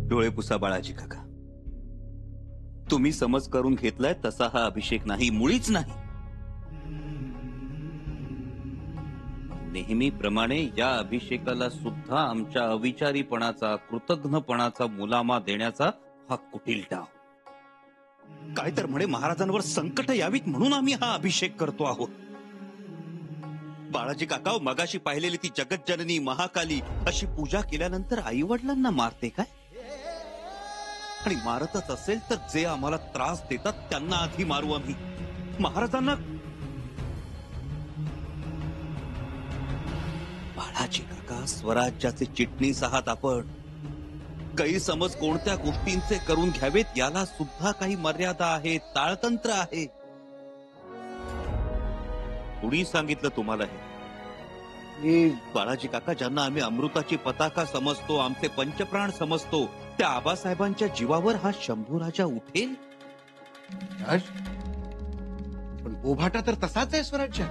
डोळे पुसा बाळाजी काका. तुम्ही समज करून घेतलाय तसा हा अभिषेक नाही, मुळीच नाही. नेहमीप्रमाणे या अभिषेकाला सुद्धा आमच्या अविचारीपणाचा, कृतज्ञपणाचा मुलामा देण्याचा हा कुटील डाव. काय तर म्हणे महाराजांवर संकट यावीत म्हणून आम्ही हा अभिषेक करतो आहोत. बाळाजी काका, मगाशी पाहिलेली ती जगज्जननी महाकाली अशी पूजा केल्यानंतर आई वडिलांना मारते काय? आणि मारतच असेल तर जे आम्हाला त्रास देतात त्यांना आधी मारू आम्ही. महाराजांना. बाळाजी काका, स्वराज्याचे चिटणीस आहात आपण. गैरसमज कोणत्या गोष्टींचे करून घ्यावेत याला सुद्धा काही मर्यादा आहे, ताळतंत्र आहे. कुणी सांगितलं तुम्हाला हे? बाळाजी काका, ज्यांना आम्ही अमृताची पताका समजतो, आमचे पंचप्राण समजतो, त्या आबासाहेबांच्या जीवावर हा शंभू राजा उठेल? पण बोभाटा तर तसाच आहे स्वराज्य.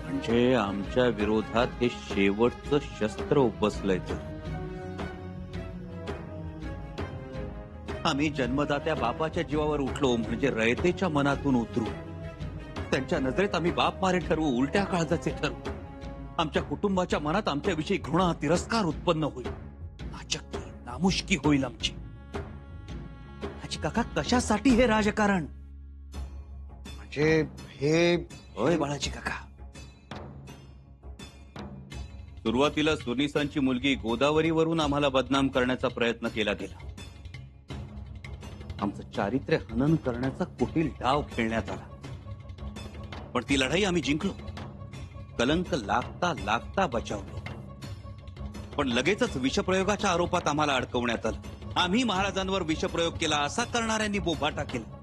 म्हणजे आमच्या विरोधात हे शेवटचं शस्त्र उपसलंय. आम्ही जन्मदात्या बापाच्या जीवावर उठलो म्हणजे रयतेच्या मनातून उतरू. त्यांच्या नजरेत आम्ही बाप मारे ठरवू, उलट्या काळजाचे ठरवू. आमच्या कुटुंबाच्या मनात आमच्याविषयी घृणा, तिरस्कार उत्पन्न होईल. नाचक्की, नामुष्की होईल आमची. आजी काका, कशासाठी हे राजकारण? म्हणजे हे. होय बाळाजी काका. सुरुवातीला सुनीसांची मुलगी गोदावरीवरून आम्हाला बदनाम करण्याचा प्रयत्न केला गेला. आमचं चारित्र्य हनन करण्याचा कुटील डाव खेळण्यात आला. पण ती लढाई आम्ही जिंकलो. कलंक लागता लागता बचावलो. पण लगेचच विषप्रयोगाच्या आरोपात आम्हाला अडकवण्यात आलं. आम्ही महाराजांवर विषप्रयोग केला असा करणाऱ्यांनी बोभाटा केला.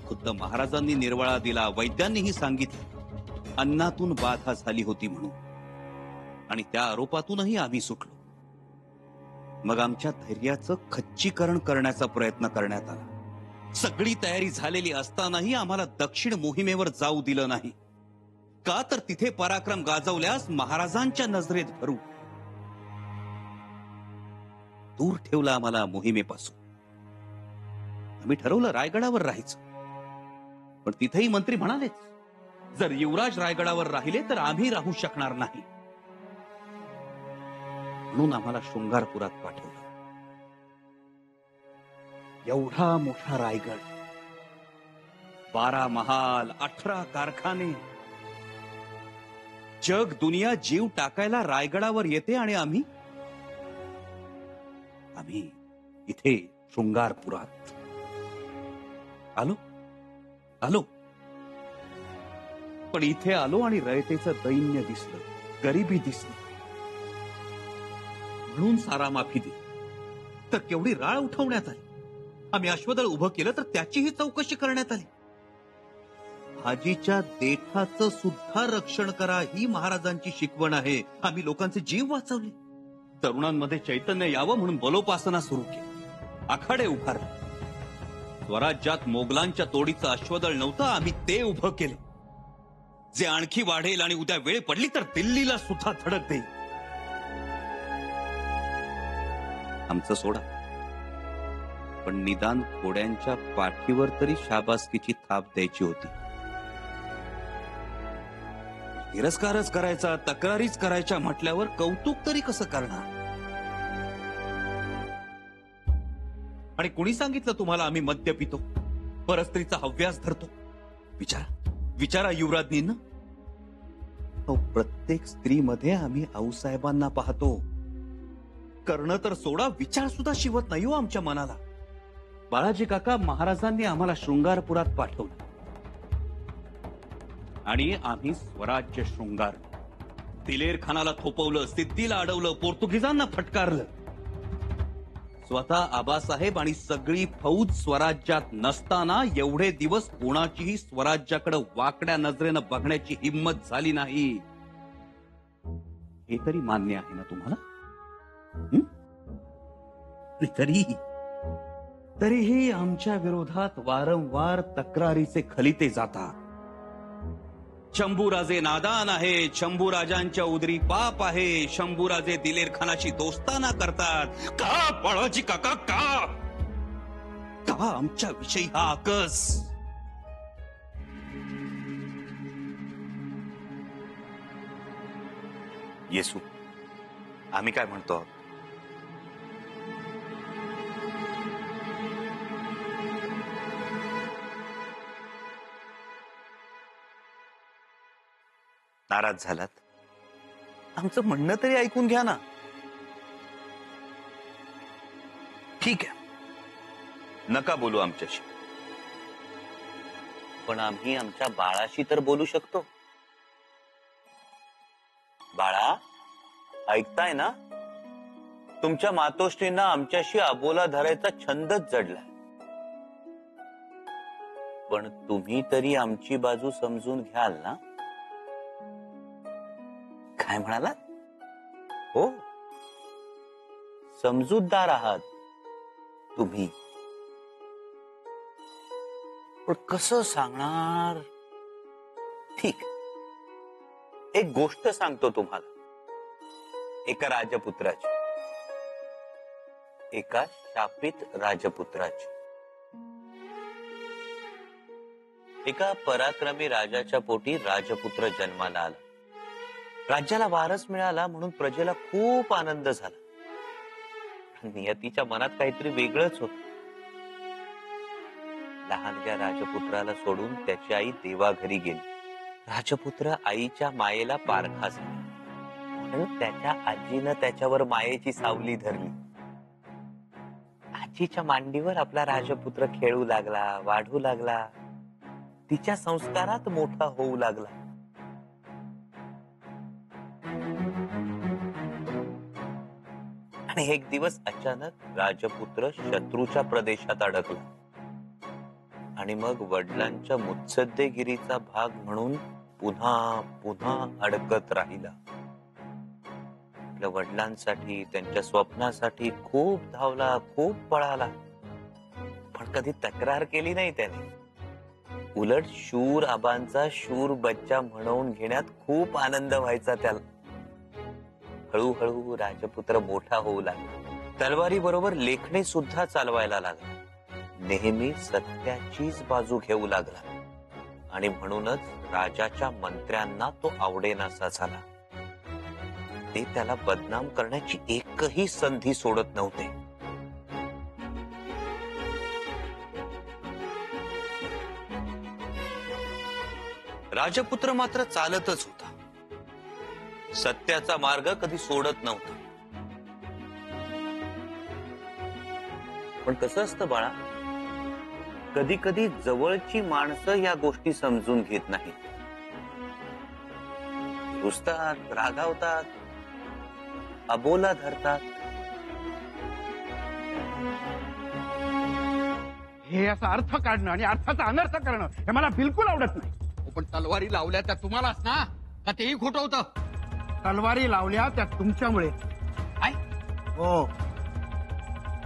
खुद्द महाराजांनी निर्वाळा दिला. वैद्यांनीही सांगितलं अन्नातून बाधा झाली होती म्हणून. आणि त्या आरोपातूनही आम्ही सुटलो. मग आमच्या धैर्याचं खच्चीकरण करण्याचा प्रयत्न करण्यात आला. सगळी तयारी झालेली असतानाही आम्हाला दक्षिण मोहिमेवर जाऊ दिलं नाही. का तर तिथे पराक्रम गाजवल्यास महाराजांच्या नजरेत भरू. दूर ठेवला आम्हाला मोहिमेपासून. आम्ही ठरवलं रायगडावर राहायचं. पण तिथेही मंत्री म्हणालेच जर युवराज रायगडावर राहिले तर आम्ही राहू शकणार नाही. म्हणून आम्हाला शृंगारपुरात पाठवलं. एवढा मोठा रायगड, 12 महाल, 18 कारखाने, जग दुनिया जीव टाकायला रायगडावर येते आणि आम्ही इथे शृंगारपुरात आलो. पण इथे आलो आणि रयतेचं दैन्य दिसलं, गरिबी दिसली. म्हणून सारा माफी दिली तर केवढी राळ उठवण्यात आली. आम्ही अश्वदळ उभं केलं तर त्याचीही चौकशी करण्यात आली. हाजीच्या देठाचं सुद्धा रक्षण करा ही महाराजांची शिकवण आहे. आम्ही लोकांचे जीव वाचवले. तरुणांमध्ये चैतन्य यावं म्हणून बलोपासना सुरू केली. आखाडे उभारले. स्वराज्यात मोगलांच्या तोडीचं अश्वदळ नव्हतं, आम्ही ते उभं केले. जे आणखी वाढेल आणि उद्या वेळ पडली तर दिल्लीला सुद्धा धडक देईल. आमचं सोडा, पण निदान घोड्यांच्या पाठीवर तरी शाबासकीची थाप द्यायची होती. तिरस्कारच करायचा, तक्रारीच करायच्या म्हटल्यावर कौतुक तरी कसं करणार? आणि कुणी सांगितलं तुम्हाला आम्ही मद्य पितो, परस्त्रीचा हव्यास धरतो? विचारा युवराज्ञींना. प्रत्येक स्त्रीमध्ये आम्ही आऊसाहेबांना पाहतो. करणं तर सोडा, विचार सुद्धा शिवत नाही हो आमच्या मनाला. बाळाजी काका, महाराजांनी आम्हाला शृंगारपुरात पाठवलं आणि आम्ही स्वराज्य शृंगारलं. दिलेर खानाला थोपवलं, सिद्धीला अडवलं, पोर्तुगीजांना फटकारलं. स्वतः आबासाहेब आणि सगळी फौज स्वराज्यात नसताना एवढे दिवस कोणाचीही स्वराज्याकडे वाकड्या नजरेनं बघण्याची हिंमत झाली नाही. हे तरी मान्य आहे ना तुम्हाला? तरीही आमच्या विरोधात वारंवार तक्रारीचे खलिते जातात. शंभूराजे नादान आहे, शंभूराजांच्या उदरी पाप आहे, शंभूराजे दिलेर खानाशी दोस्ताना करतात. का बाळाजी काका, का आमच्या विषयी हा आकस? येसू, आम्ही काय म्हणतो आहोत? नाराज झालात? आमचं म्हणणं तरी ऐकून घ्या ना. ठीक आहे, नका बोलू आमच्याशी, पण आम्ही आमच्या बाळाशी तर बोलू शकतो. बाळा, ऐकताय ना? तुमच्या मातोश्रींना आमच्याशी अबोला धरायचा छंदच जडलाय. पण तुम्ही तरी आमची बाजू समजून घ्याल ना? काय म्हणालात? हो, समजूतदार आहात तुम्ही. पण कसं सांगणार? ठीक, एक गोष्ट सांगतो तुम्हाला. एका राजपुत्राची, एका शापित राजपुत्राची. एका पराक्रमी राजाच्या पोटी राजपुत्र जन्माला आला. राज्याला वारस मिळाला म्हणून प्रजेला खूप आनंद झाला. नियतीच्या मनात काहीतरी वेगळंच होत. लहानग्या राजपुत्राला सोडून त्याची आई देवाघरी गेली. राजपुत्र आईच्या मायेला पारखा झाला, म्हणून त्याच्या आजीनं त्याच्यावर मायेची सावली धरली. आजीच्या मांडीवर आपला राजपुत्र खेळू लागला, वाढू लागला, तिच्या संस्कारात मोठा होऊ लागला. आणि एक दिवस अचानक राजपुत्र शत्रूच्या प्रदेशात अडकला आणि मग वडिलांच्या मुत्सद्देगिरीचा भाग म्हणून पुन्हा पुन्हा अडकत राहिला. आपल्या वडिलांसाठी, त्यांच्या स्वप्नासाठी खूप धावला, खूप पळाला, पण कधी तक्रार केली नाही त्याने. उलट शूर आबांचा शूर बच्चा म्हणवून घेण्यात खूप आनंद व्हायचा त्याला. हळूहळू राजपुत्र मोठा होऊ लागला. तलवारी बरोबर लेखणे सुद्धा चालवायला लागला. नेहमी सत्याचीच बाजू घेऊ लागला आणि म्हणूनच राजाच्या मंत्र्यांना तो आवडेनासा झाला. ते त्याला बदनाम करण्याची एकही संधी सोडत नव्हते. राजपुत्र मात्र चालतच होता. सत्याचा मार्ग कधी सोडत नव्हता. पण कसं असतं बाळा, कधी कधी जवळची माणसं या गोष्टी समजून घेत नाहीत. रुसतात, रागावतात, अबोला धरतात. हे असा अर्थ काढणं आणि अर्थाचा अनर्थ करणं हे मला बिलकुल आवडत नाही. पण तलवारी लावल्या त्या तुम्हालाच ना, का तेही खोटं होतं? तलवारी लावल्या त्या तुमच्यामुळे. काय? हो,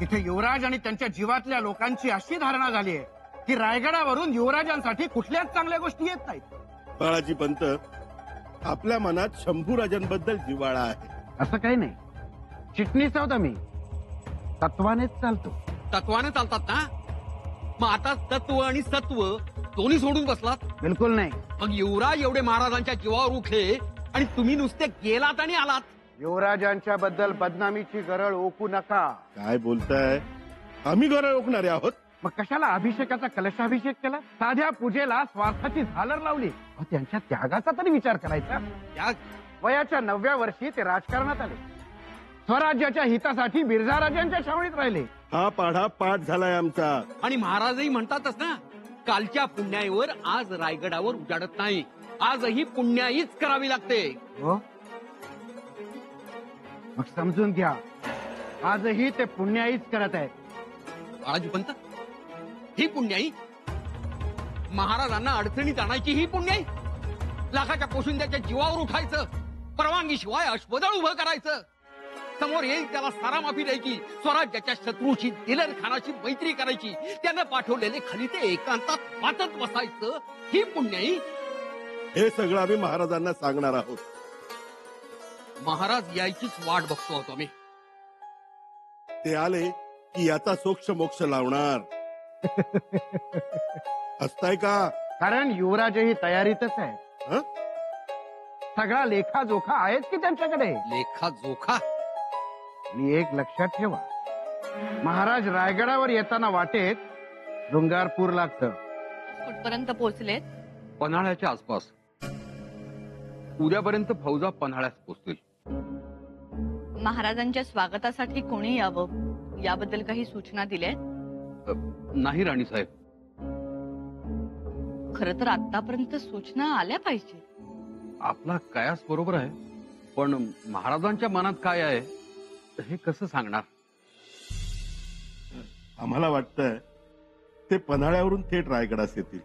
इथे युवराज आणि त्यांच्या जीवातल्या लोकांची अशी धारणा झाली आहे की रायगडावरून युवराजांसाठी कुठल्याच चांगल्या गोष्टी येत नाहीत. बाळाजी पंत, आपल्या मनात शंभूराजांबद्दल जिव्हाळा आहे. असं काही नाही. चिटणीस आहोत आम्ही, तत्वानेच चालतो. तत्वाने चालतात ना? मग आता तत्व आणि सत्व दोन्ही सोडून बसलात? बिलकुल नाही. मग युवराज एवढे महाराजांच्या जीवावर उठले आणि तुम्ही नुसते गेलात आणि आलात. युवराजांच्या बद्दल बदनामीची गरळ ओकू नका. काय बोलताय? आम्ही गरळ ओकणारे आहोत? मग कशाला अभिषेकाचा कलशाभिषेक केला? साध्या पूजेला स्वार्थाची झालर लावली. अहो, त्यांच्या त्यागाचा तरी विचार करायचा. त्या वयाच्या 9व्या वर्षी ते राजकारणात आले. स्वराज्याच्या हितासाठी बिरजा राजांच्या छावणीत राहिले. हा पाढा पाठ झालाय आमचा. आणि महाराजही म्हणतातच ना, कालच्या पुण्याईवर आज रायगडावर उजाडत नाही. आजही पुण्याईच करावी लागते. हो, मग समजून घ्या, आजही ते पुण्याईच करत आहेत. बाळाजीपंत, ही पुण्याई महाराजांना अडचणीत आणायची, ही पुण्याई लाखाच्या पोशिंद्याच्या जीवावर उठायचं, परवानगी शिवाय अश्वदळ उभं करायचं, समोर येईल त्याला सारामाफी द्यायची, स्वराज्याच्या शत्रूशी दिलर खानाशी मैत्री करायची, त्यानं पाठवलेले खलिते एकांतात वाचत बसायचं, ही पुण्याई. हे सगळं आम्ही महाराजांना सांगणार आहोत. महाराज यायचीच वाट बघतो होतो मी. ते आले की याचा सोक्ष मोक्ष लावणार. हसताय का? कारण युवराजही तयारीतच आहे. हं? सगळा लेखाजोखा आहेच की त्यांच्याकडे. लेखा जोखा. आणि एक लक्षात ठेवा, महाराज रायगडावर येताना वाटेत शृंगारपूर लागतं. कुठपर्यंत पोहोचलेत? पन्हाळ्याच्या आसपास. उद्यापर्यंत फौजा पन्हाळ्यात पोहोचतील. महाराजांच्या स्वागतासाठी कोणी यावं याबद्दल काही सूचना दिल्यात? नाही राणीसाहेब. खर तर आतापर्यंत सूचना आल्या पाहिजे. आपला कयास बरोबर आहे, पण महाराजांच्या मनात काय आहे हे कसं सांगणार? आम्हाला वाटतंय ते पन्हाळ्यावरून थेट रायगडास येतील.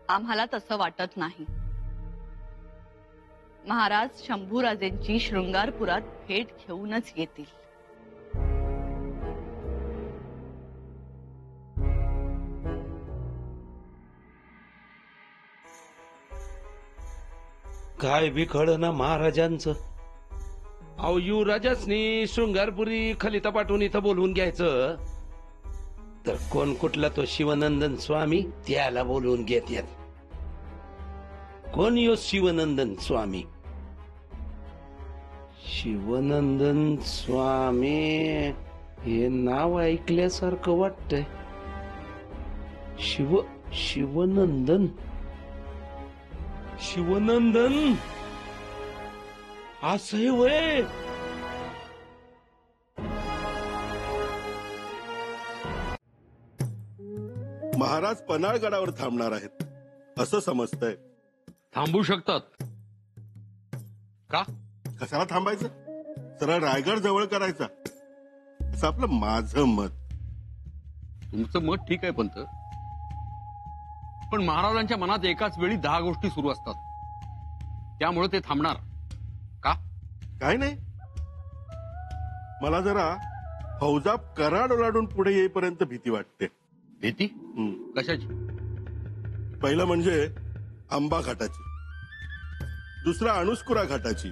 आम्हाला तसं वाटत नाही. महाराज शंभूराजेंची शृंगारपुरात भेट घेऊनच येतील. काय बी कळना महाराजांचं. अहो युवराजासनी शृंगारपुरी खलिता पाठवून इथं बोलवून घ्यायचं, तर कोण कुठला तो शिवनंदन स्वामी त्याला बोलवून घेतात. कोण यो शिवनंदन स्वामी? शिवनंदन स्वामी हे नाव ऐकल्यासारखं वाटतंय. शिवनंदन शिवनंदन असं वय. महाराज पन्हाळगडावर थांबणार आहेत असं समजतंय. थांबू शकतात का? कशाला थांबायचं? सरळ रायगड जवळ करायचा असं आपलं माझं मत. तुमचं मत ठीक आहे पंत, पण महाराजांच्या मनात एकाच वेळी 10 गोष्टी सुरू असतात. त्यामुळे ते थांबणार का? काय नाही, मला जरा फौजा कराड ओलांडून पुढे येईपर्यंत भीती वाटते. भीती हं. कशाची? पहिलं म्हणजे आंबा घाटाची, दुसरा अणुस्कुरा घाटाची.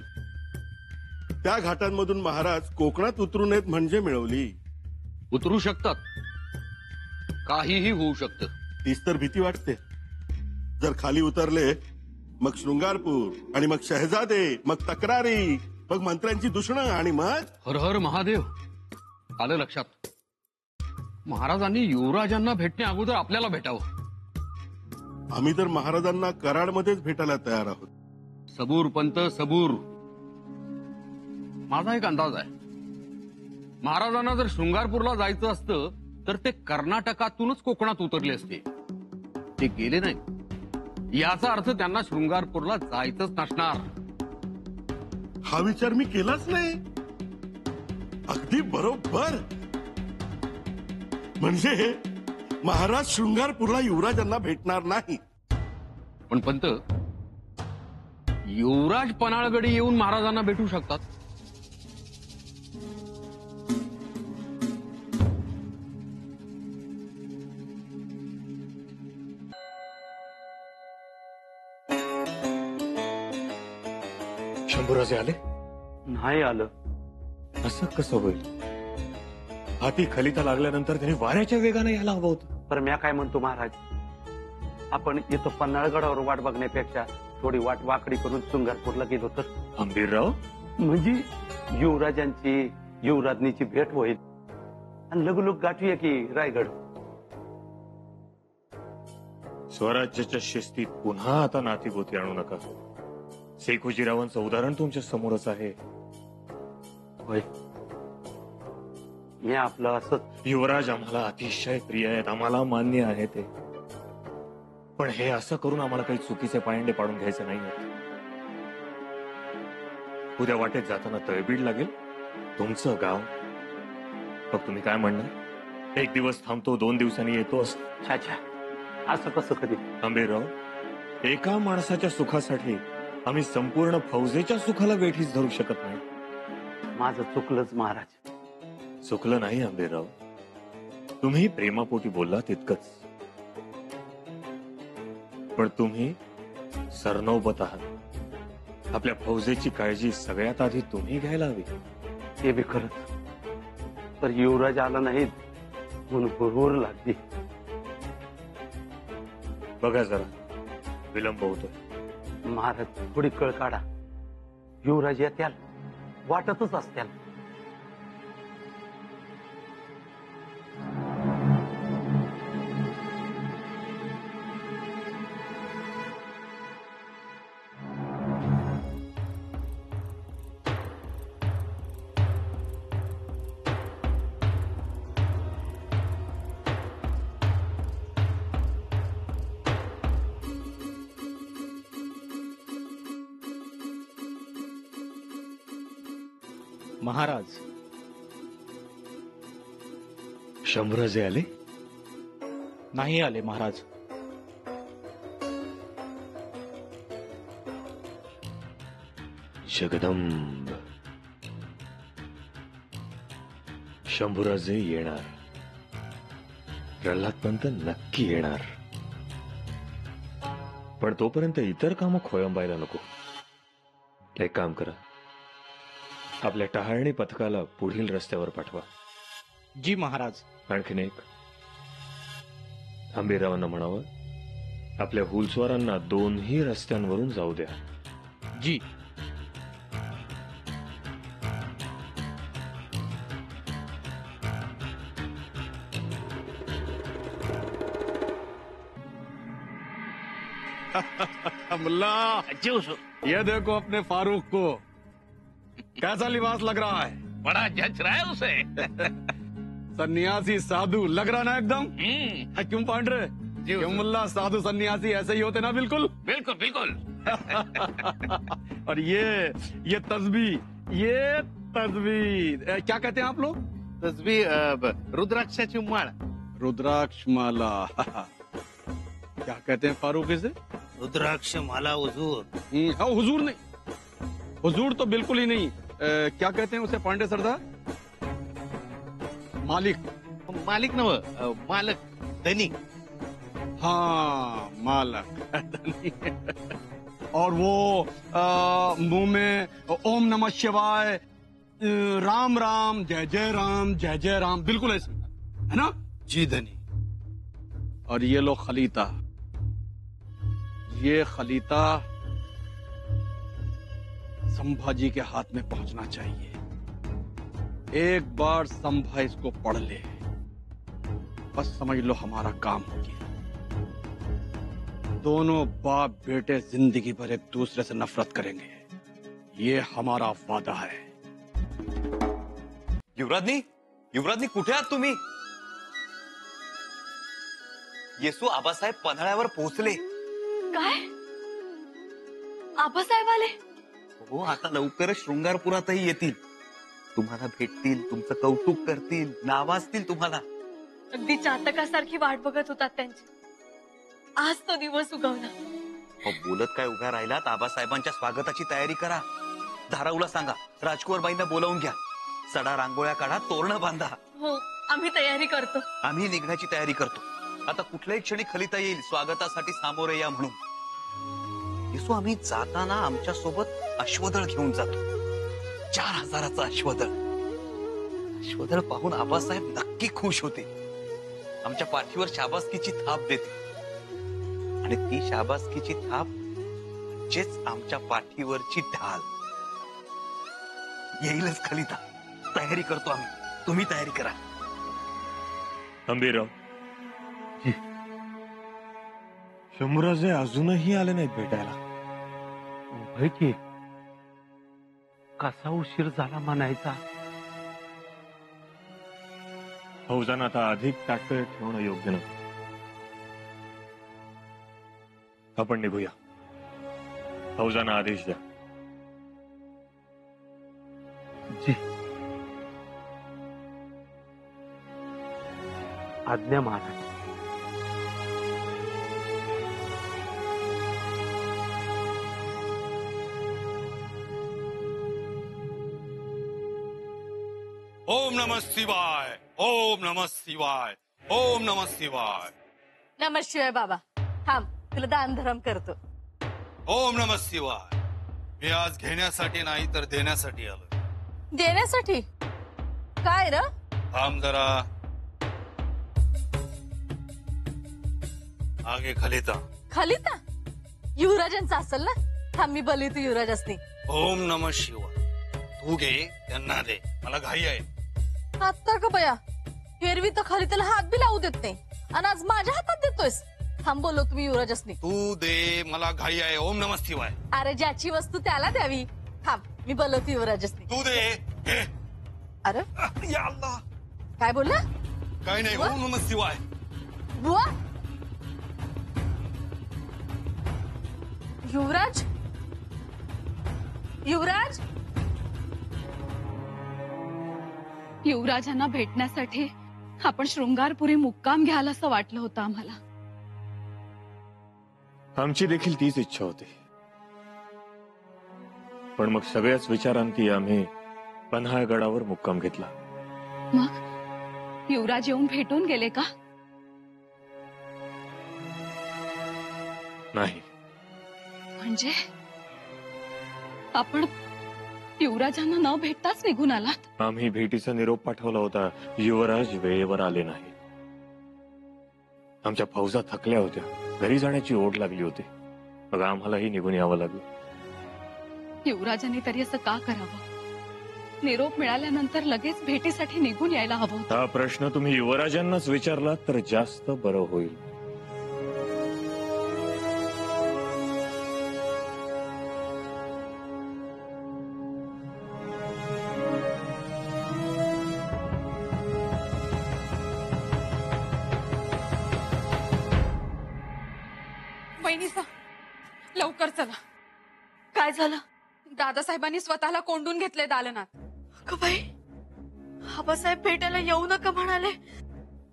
त्या घाटांमधून महाराज कोकणात उतरू नयेत म्हणजे मिळवली. उतरू शकतात, काहीही होऊ शकतं. तीच तर भीती वाटते. जर खाली उतरले मग शृंगारपूर, आणि मग शहजादे, मग तक्रारी, मग मंत्र्यांची दुषणं, आणि मग हर हर महादेव. आलं लक्षात. महाराजांनी युवराजांना भेटण्या अगोदर आपल्याला भेटावं. आम्ही तर महाराजांना कराडमध्येच भेटायला तयार आहोत. सबूर पंत सबूर. माझा एक अंदाज आहे, महाराजांना जर शृंगारपूरला जायचं असतं तर ते कर्नाटकातूनच कोकणात उतरले असते. ते गेले नाही. याचा अर्थ त्यांना शृंगारपूरला जायचंच नसणार. हा विचार मी केलाच नाही. अगदी बरोबर. म्हणजे महाराज शृंगारपूरला युवराजांना भेटणार नाही. पण पंत, युवराज पन्हाळगडी येऊन महाराजांना भेटू शकतात. शंभूराजे आले? नाही आलं. असं कसं होईल? हाती खलिता लागल्यानंतर त्यांनी वाऱ्याच्या वेगाने यायला हवं होतं. तर म्या काय म्हणतो महाराज, आपण इथं पन्हाळगडावर वाट बघण्यापेक्षा थोडी वाट वाकडी करून शृंगारपूरला गेलो तर. अंबीरराव, म्हणजे युवराजांची युवराजनीची भेट होईल आणि लगोलग गाठूया की रायगड. स्वराज्याच्या शिस्तीत पुन्हा आता नातीगोती आणू नका. शेखोजीरावांचं उदाहरण तुमच्या समोरच आहे. होय, मी आपलं असंच. युवराज आम्हाला अतिशय प्रिय आहेत, आम्हाला मान्य आहे ते. पण हे असं करून आम्हाला काही चुकीचे पायंडे पाडून घ्यायचे नाही. उद्या वाटेत जाताना तळबीड लागेल, तुमचं गाव. मग तुम्ही काय म्हणणार? 1 दिवस थांबतो, 2 दिवसांनी येतो असं? छाछा, असं कसं कधी? आंबेराव, एका माणसाच्या सुखासाठी आम्ही संपूर्ण फौजेच्या सुखाला वेठीस धरू शकत नाही. माझं चुकलंच महाराज. चुकलं नाही आंबेराव, तुम्ही प्रेमापोटी बोललात इतकंच. पण तुम्ही सरनौबत आहात. आपल्या फौजेची काळजी सगळ्यात आधी तुम्ही घ्यायला हवी. ते बी खरंच. तर युवराज आला नाही म्हणून हुरहुर लागली. बघा जरा विलंब होतोय. महाराज थोडी कळ काढा. युवराज येत्याल, वाटतच असत्याल. महाराज, शंभराजे आले? नाही आले महाराज. जगदंब, शंभूराजे येणार. प्रल्हादपंत नक्की येणार. पण तोपर्यंत इतर कामं खोळंबायला नको. एक काम करा, आपल्या टहाळणी पथकाला पुढील रस्त्यावर पाठवा. जी महाराज. आणखीन एक, आंबेरावांना म्हणावं आपल्या हुलस्वारांना दोन्ही रस्त्यांवरून जाऊ द्या. जी. मुल्ला, ये देखो अपने फारूक को, कैसा लिबास लग रहा है? बड़ा जच रहा है उसे. सन्यासी साधु लग रहा ना एकदम. क्यों पांडरे? क्यों मुल्ला, साधु सन्यासी ऐसे ही होते ना? बिल्कुल बिल्कुल बिल्कुल. और ये तस्वीर क्या कहते हैं आप लोग? तस्वीर रुद्राक्षाची माळ. रुद्राक्ष माला. क्या कहते हैं फारूक इसे? रुद्राक्ष माला हुजूर. हुजूर नहीं, हुजूर तो बिल्कुल ही नहीं. क्या कहते हैं उसे पांडे सरदार? मालिक. मालिक नव, मालक, धनिक. हाँ, मालक, धनिक. और वो मुंह में ओम नमः शिवाय, राम राम, जय जय राम, बिल्कुल ऐसे है ना? जी धनी. और ये लो खलीता. ये खलीता संभाजी के हाथ में पहुंचना चाहिए. एक बार संभा इसको पढ़ ले, बस समझ लो हमारा काम हो गया. दोनों बाप बेटे जिंदगी भर एक दूसरे से नफरत करेंगे. ये हमारा वादा है. युवराजनी कुठे आहात तुम्ही? येसू आबासाहेब पन्हाळ्यावर पोहोचले. काय? आबासाहेब आले? हो, आता लवकरच शृंगारपुरातही येतील. तुम्हाला भेटतील, तुमचं कौतुक करतील, नावाजतील तुम्हाला. अगदी चातकासारखी वाट बघत होतात त्यांची. आज तो दिवस उगवला. बोलत काय उभ्या राहिलात? आबासाहेबांच्या स्वागताची तयारी करा. धाराऊला सांगा, राजकुवरबाईंना बोलावून घ्या. सडा रांगोळ्या काढा, तोरणं बांधा. हो, आम्ही तयारी करतो. आम्ही निघण्याची तयारी करतो. आता कुठल्याही क्षणी खलिता येईल स्वागतासाठी सामोरे या म्हणून. येसू, आम्ही जाताना आमच्या सोबत अश्वदळ घेऊन जातो. 4000चं अश्वदळ. अश्वदळ पाहून आबासाहेब नक्की खुश होते. आमच्या पाठीवर शाबासकीची थाप देते. आणि ती शाबासकीची थाप म्हणजेच आमच्या पाठीवरची ढाल. येईलच खलिता. तयारी करतो आम्ही, तुम्ही तयारी करा. आंबेराव, शंभूराजे अजूनही आले नाहीत भेटायला. होय की, कसा उशीर झाला म्हणायचा. फौजांना आता अधिक ताटकळत ठेवणं योग्य नाही. आपण निघूया. फौजांना आदेश द्या. जी. आज्ञा महाराज. ओम नमः शिवाय, ओम नमः शिवाय, ओम नमः शिवाय. नमः शिवाय. बाबा थांब, तुला दान धर्म करतो. ओम नमः शिवाय. मी आज घेण्यासाठी नाही तर देण्यासाठी आलो. देण्यासाठी काय र? थांब जरा. आगे खलिता. खलिता युवराजांचा असेल ना. थांब मी बोलतो युवराजांनी. ओम नमः शिवाय. तू घे त्यांना दे, मला घाई आहे. आता का बया, एरवी तर खलिताला हात बी लावू देत नाही आणि आज माझ्या हातात देतोयस. थांब बोलो तुम्ही युवराजांनी. तू दे, मला घाई आहे. ओम नमः शिवाय. अरे ज्याची वस्तू त्याला द्यावी. थांब मी बोलवतो युवराजांनी. तू दे. घे. अरे या अल्लाह. काय बोलला? काही नाही. ओम नमः शिवाय. बुवा युवराज, युवराज, युवराजांना भेटण्यासाठी आपण शृंगारपुरी मुक्काम घ्याल असं वाटलं होतं आम्हाला. आमची देखील तीच इच्छा होती, पण मग सगळ्याच विचारांती आम्ही पन्हाळगडावर मुक्काम घेतला. मग युवराज येऊन भेटून गेले का? नाही. म्हणजे आपण युवराजांना न भेटताच निघून आलात? आम्ही भेटीचा निरोप पाठवला होता. युवराज वेळेवर आले नाही. आमच्या फौजा थकल्या होत्या, घरी जाण्याची ओढ लागली होती. मग आम्हालाही निघून यावं लागलं. युवराजांनी तरी असं का करावं? निरोप मिळाल्यानंतर लगेच भेटीसाठी निघून यायला हवं होतं. हा प्रश्न तुम्ही युवराजांनाच विचारला तर जास्त बरं होईल. वहिनीसा, लवकर चला. काय झालं? दादासाहेबांनी स्वतःला कोंडून घेतले दालनात. अगं बाई, आबासाहेब भेटायला येऊ नका म्हणाले.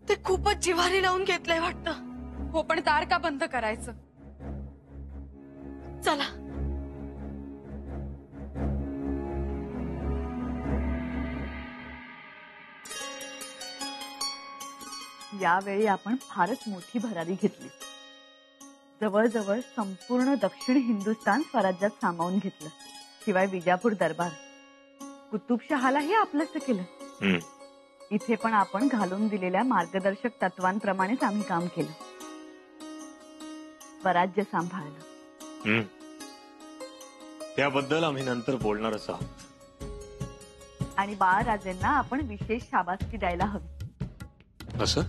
ते खूपच जिव्हारी लावून घेतलंय वाटतं. हो, पण दार का बंद करायचं? चला. यावेळी आपण फारच मोठी भरारी घेतली. जवळजवळ संपूर्ण दक्षिण हिंदुस्थान स्वराज्यात सामावून घेतलं. शिवाय विजापूर दरबार, कुतुबशहालाही आपलंसं केलं. इथे पण आपण घालून दिलेल्या मार्गदर्शक तत्वांप्रमाणेच आम्ही काम केलं. स्वराज्य सांभाळलं. त्याबद्दल आम्ही नंतर बोलणारच आहोत. आणि बाळराजेंना आपण विशेष शाबासकी द्यायला हवी. असं?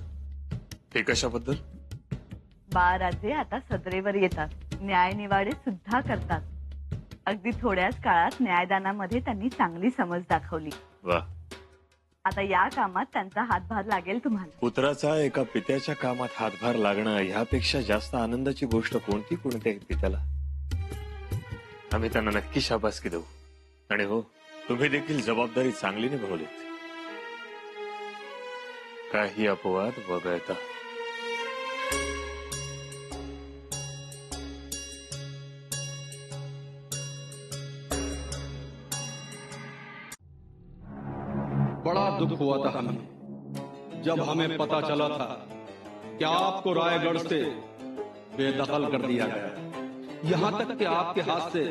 ते कशाबद्दल? बाळराजे आता सदरेवर येतात, न्यायनिवाडे सुद्धा करतात. अगदी थोड्याच काळात न्यायदानामध्ये त्यांनी चांगली समज दाखवली. वा. आता या कामात त्यांचा हातभार लागेल तुम्हाला. पुत्राचा एका पित्याच्या कामात हातभार लागणं ह्यापेक्षा जास्त आनंदाची गोष्ट कोणती कोणत्याही पित्याला. आम्ही त्यांना नक्की शाबासकी देऊ. आणि हो, तुम्ही देखील जबाबदारी चांगली निभावलीत. काही अपवाद वगळता. बड़ा दुख हुआ था हमें जब हमें पता चला था कि आपको रायगढ़ से बेदखल कर दिया गया। यहाँ तक कि आपके हाथ से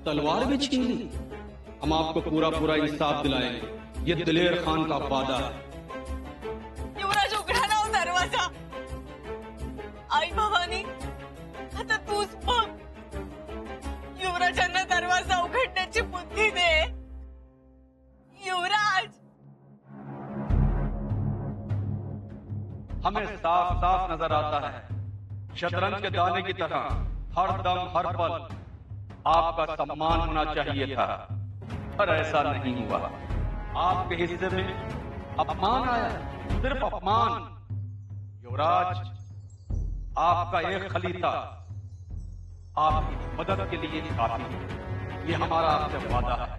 तलवार भी छीन ली। हम आपको पूरा पूरा इंसाफ दिलाएंगे, ये दिलेर खान का वादा है। युवराज, उघडा ना दरवाजा. आई भवानी, आता तूच बघ. युवराजांना दरवाजा उघडण्याची बुद्धी दे. युवराज, हमें साफ साफ नजर आता है, शतरंज के दाने की तरह हर दम हर पल आपका सम्मान होना चाहिए था, पर ऐसा नहीं हुआ। आपके हिस्से में अपमान आया, सिर्फ अपमान। युवराज, आपका एक खलीफा आपकी मदद के लिए काफी है, ये हमारा आपसे वादा है।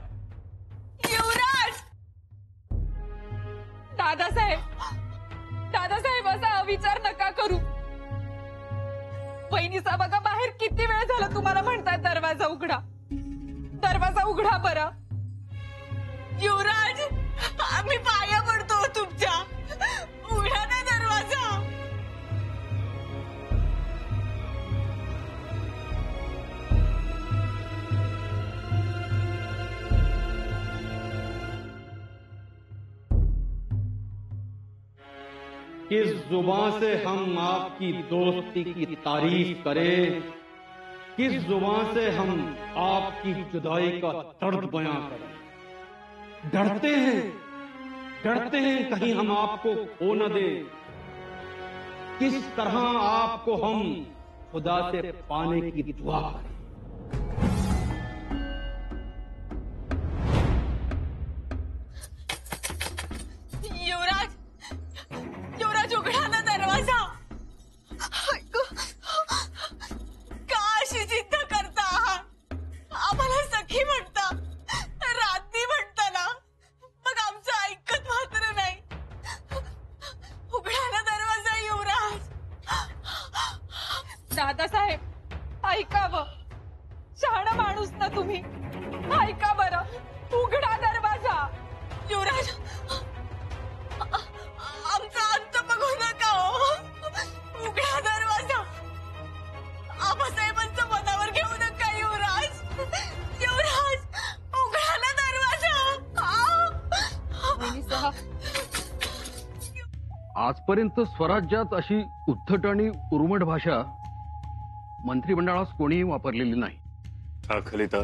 युवराज! दादासाहेब असा अविचार नका करू. वहिनीचा बघा, बाहेर किती वेळ झाला तुम्हाला म्हणतात दरवाजा उघडा, दरवाजा उघडा बरं. युवराज, आम्ही पाया पडतो तुमच्या. उघडा ना दरवाजा. किस जुबान से हम आपकी दोस्ती की तारीफ करें, किस जुबान से हम आपकी जुदाई का दर्द बयां करें। डरते हैं कहीं हम आपको खो न दे। किस तरह आपको हम खुदा से पाने की दुआ करें। युवराज, युवराज उघडा ना दरवाजा. ऐकू, का अशी जिद्द करता आहात? आम्हाला सखी म्हणता, रात्री म्हणता ना, मग आमचं ऐकत मात्र नाही. उघडा ना दरवाजा युवराज. दादासाहेब ऐकावं, शहाणा माणूस ना तुम्ही, ऐका बरं, उघडा दरवाजा. युवराज, आमचा अंत बघू नका हो. उघडा दरवाजा. आबासाहेबांचं मनावर घेऊ नका युवराज. युवराज, उघडा ना दरवाजा. आजपर्यंत स्वराज्यात अशी उद्धट आणि उर्मट भाषा मंत्रिमंडळात कोणीही वापरलेली नाही. हा खलिता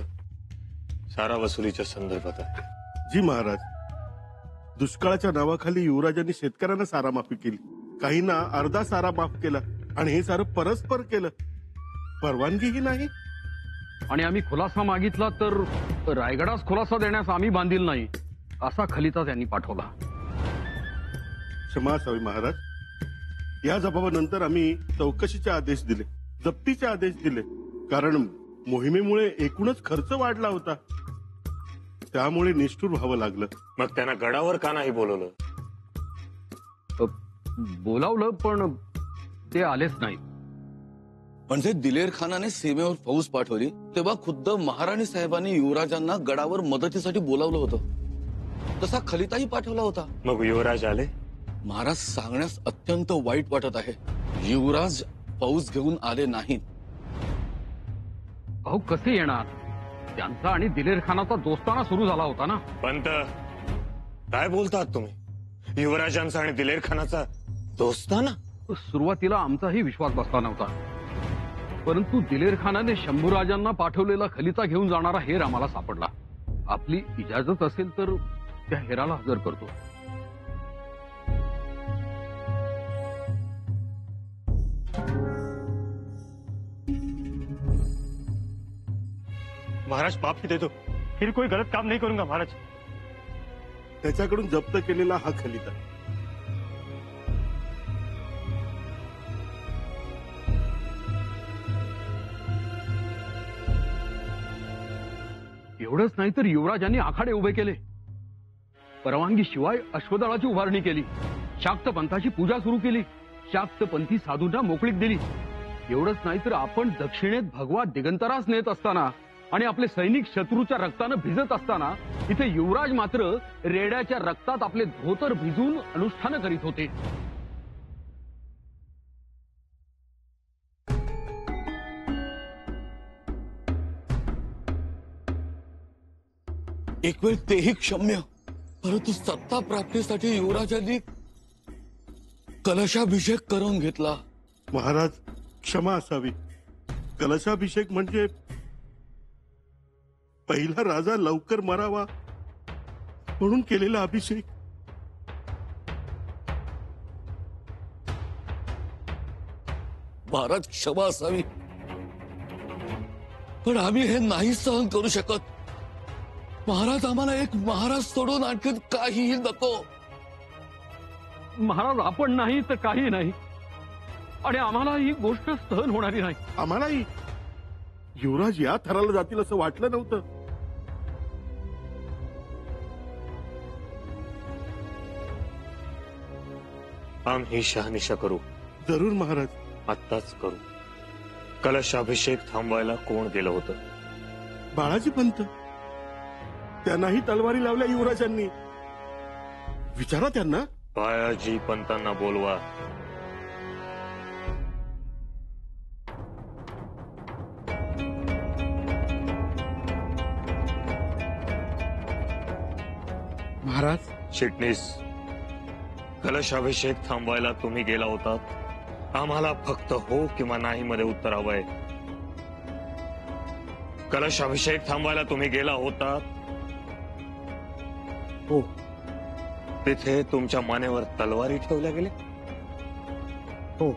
सारा वसुलीच्या संदर्भात आहे. जी महाराज, दुष्काळाच्या नावाखाली युवराजांनी शेतकऱ्यांना सारा माफी केली, काहींना अर्धा सारा माफ केला आणि हे सारं परस्पर केलं. परवानगीही नाही. आणि आम्ही खुलासा मागितला तर रायगडास खुलासा देण्यास आम्ही बांधील नाही, असा खलिता त्यांनी पाठवला. क्षमा असावी महाराज. या जबाबानंतर आम्ही चौकशीचे आदेश दिले, जप्तीचे आदेश दिले, कारण मोहिमेमुळे एकूणच खर्च वाढला होता. त्यामुळे निष्ठुर व्हावं लागलं. मग त्यांना गडावर का नाही बोलवलं? बोलावलं पण ते आलेच नाही. म्हणजे दिलेर खानाने सीमेवर फौज पाठवली तेव्हा खुद्द महाराणी साहेबांनी युवराजांना गडावर मदतीसाठी बोलावलं होतं. तसा खलिताही पाठवला होता. मग युवराज आले? महाराज, सांगण्यास अत्यंत वाईट वाटत आहे, युवराज फौज घेऊन आले नाहीत. अहो कसे येणार? त्यांचा आणि दिलेर खानाचा दोस्ताना सुरू झाला होता ना. पंत, काय बोलतात तुम्ही? युवराजांचा आणि दिलेर खानाचा दोस्ताना? सुरुवातीला आमचाही विश्वास बसला नव्हता, परंतु दिलेर खानाने शंभूराजांना पाठवलेला खलिता घेऊन जाणारा हेर आम्हाला सापडला. आपली इजाजत असेल तर त्या हेराला हजर करतो. महाराज माफ ही दे दो, फिर कोई गलत काम नहीं करूंगा महाराज. त्याच्याकडून जप्त केलेला हा खलिता एवढंच नाही तर युवराजांनी आखाडे उभे केले, परवानगी शिवाय अश्वदळाची उभारणी केली, शाक्त पंथाची पूजा सुरू केली, शाक्त पंथी साधूंना मोकळीक दिली. एवढंच नाही तर आपण दक्षिणेत भगवा दिगंतरास नेत असताना आणि आपले सैनिक शत्रूच्या रक्तानं भिजत असताना इथे युवराज मात्र रेड्याच्या रक्तात आपले धोतर भिजून अनुष्ठान करीत होते. एक वेळ तेही क्षम्य, परंतु सत्ता प्राप्तीसाठी युवराजांनी कलशाभिषेक करून घेतला. महाराज, क्षमा असावी. कलशाभिषेक म्हणजे पहिला राजा लवकर मरावा म्हणून केलेला अभिषेक. महाराज, क्षमा असावी, पण आम्ही हे नाही सहन करू शकत. महाराज, आम्हाला एक महाराज सोडून आणखी काहीही नको. महाराज, आपण नाही तर काही नाही, आणि आम्हाला ही गोष्ट सहन होणारी नाही. आम्हालाही युवराज या थराला जातील असं वाटलं नव्हतं. आम्ही शहानिशा करू. जरूर महाराज. आत्ताच करू. कलशाभिषेक थांबवायला कोण गेलं होतं? बाळाजी पंत. त्यांनाही तलवारी लावल्या युवराजांनी. विचारा त्यांना. बाळाजी पंतांना बोलवा. महाराज. चिटणीस, कलशाभिषेक थांबवायला तुम्ही गेला होतात, आम्हाला फक्त हो किंवा नाही मध्ये उत्तर हवंय. कलशाभिषेक थांबवायला तुम्ही गेला होतात? हो. तिथे तुमच्या मानेवर तलवारी ठेवल्या गेल्या? हो.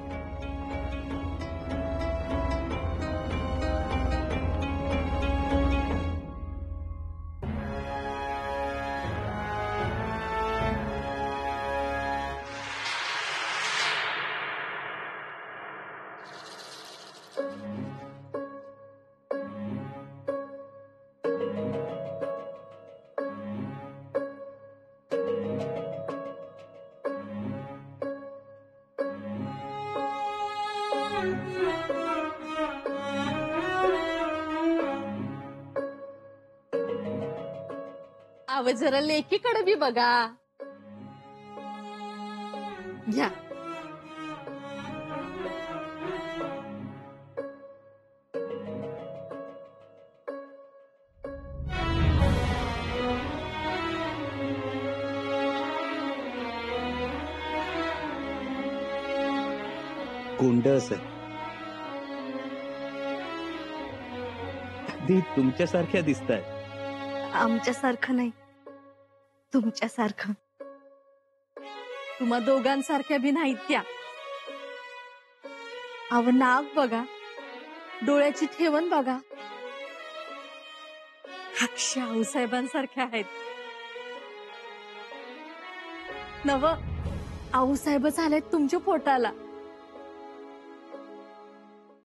अव जरा लेकीकडे बी बघा. घ्या. गोंडस आहे. अगदी तुमच्यासारख्या दिसतायत. आमच्यासारखं नाही, तुमच्यासारखं. तुम्हा दोघांसारख्या बी नाहीत त्या. अव नाक बघा, डोळ्याची ठेवण बघा, अक्षय आऊसाहेबांसारख्या आहेत. नव आऊसाहेबच आलेत तुमच्या पोटाला.